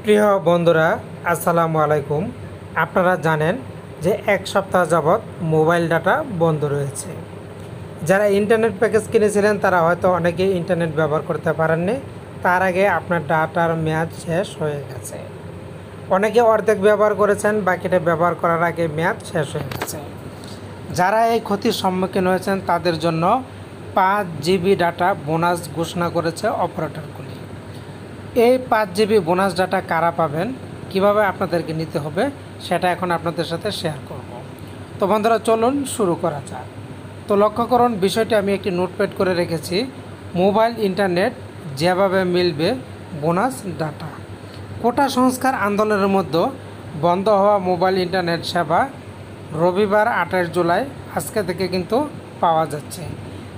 প্রিয় বন্ধুরা, আসসালামু আলাইকুম। আপনারা জানেন যে এক সপ্তাহ যাবৎ মোবাইল ডাটা বন্ধ রয়েছে। যারা ইন্টারনেট প্যাকেজ কিনেছিলেন তারা হয়তো অনেকেই ইন্টারনেট ব্যবহার করতে পারেননি। তার আগে আপনার ডাটার মেয়াদ শেষ হয়ে গেছে। অনেকে অর্ধেক ব্যবহার করেছেন, বাকিটা ব্যবহার করার আগে মেয়াদ শেষ হয়ে গেছে। যারা এই ক্ষতির সম্মুখীন হয়েছেন তাদের জন্য 5 জিবি ডাটা বোনাস ঘোষণা করেছে অপারেটরগুলি। এই 5 জিবি বোনাস ডাটা কারা পাবেন, কিভাবে আপনাদেরকে নিতে হবে সেটা এখন আপনাদের সাথে শেয়ার করব। তো বন্ধুরা, চলুন শুরু করা যাক। তো লক্ষ্য করুন, বিষয়টি আমি একটি নোটপ্যাড করে রেখেছি। মোবাইল ইন্টারনেট যেভাবে মিলবে বোনাস ডাটা। কোটা সংস্কার আন্দোলনের মধ্যে বন্ধ হওয়া মোবাইল ইন্টারনেট সেবা রবিবার 28 জুলাই আজকে থেকে কিন্তু পাওয়া যাচ্ছে।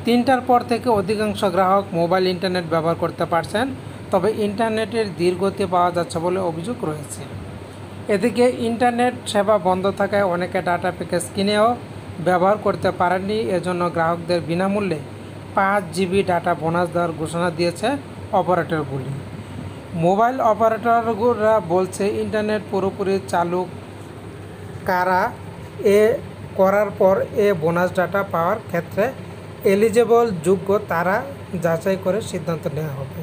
3টার পর থেকে অধিকাংশ গ্রাহক মোবাইল ইন্টারনেট ব্যবহার করতে পারছেন, তবে ইন্টারনেটের ধীরগতি পাওয়া যাচ্ছে বলে অভিযোগ রয়েছে। এদিকে ইন্টারনেট সেবা বন্ধ থাকায় অনেকে ডাটা প্যাকেজ কিনেও ব্যবহার করতে পারেননি। এজন্য গ্রাহকদের বিনামূল্যে 5 জিবি ডাটা বোনাস দেওয়ার ঘোষণা দিয়েছে অপারেটরগুলি। মোবাইল অপারেটররা বলছে, ইন্টারনেট পুরোপুরি চালু কারা করার পর বোনাস ডাটা পাওয়ার ক্ষেত্রে এলিজেবল যোগ্য তারা যাচাই করে সিদ্ধান্ত নেওয়া হবে।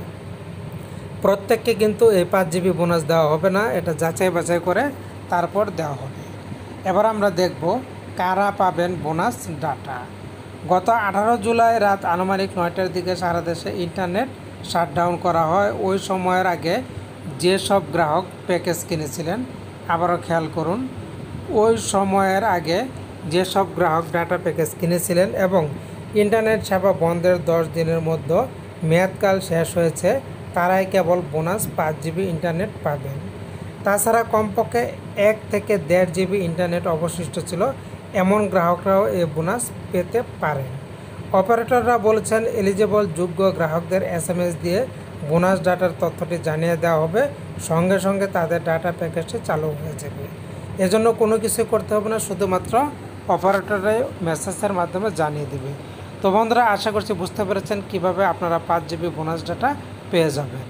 প্রত্যেককে কিন্তু এই 5 জিবি বোনাস দেওয়া হবে না, এটা যাচাই বাছাই করে তারপর দেওয়া হবে। এবার আমরা দেখব কারা পাবেন বোনাস ডাটা। গত 18 জুলাই রাত আনুমানিক 9টার দিকে সারা দেশে ইন্টারনেট শাটডাউন করা হয়। ওই সময়ের আগে যেসব গ্রাহক প্যাকেজ কিনেছিলেন, আবারও খেয়াল করুন, ওই সময়ের আগে যেসব গ্রাহক ডাটা প্যাকেজ কিনেছিলেন এবং ইন্টারনেট সেবা বন্ধের 10 দিনের মধ্যে মেয়াদকাল শেষ হয়েছে, তারাই কেবল বোনাস 5 জিবি ইন্টারনেট পাবেন। তাছাড়া কমপক্ষে 1 থেকে 1.5 জিবি ইন্টারনেট অবশিষ্ট ছিল এমন গ্রাহকরাও এই বোনাস পেতে পারেন। অপারেটররা বলেছেন, এলিজেবল যোগ্য গ্রাহকদের SMS দিয়ে বোনাস ডাটার তথ্যটি জানিয়ে দেওয়া হবে। সঙ্গে সঙ্গে তাদের ডাটা প্যাকেজটি চালু হয়ে যাবে। এজন্য কোনো কিছু করতে হবে না, শুধুমাত্র অপারেটররাই মেসেজের মাধ্যমে জানিয়ে দেবে। তো বন্ধুরা, আশা করছি বুঝতে পেরেছেন কিভাবে আপনারা 5 জিবি বোনাস ডাটা পেয়ে যাবেন।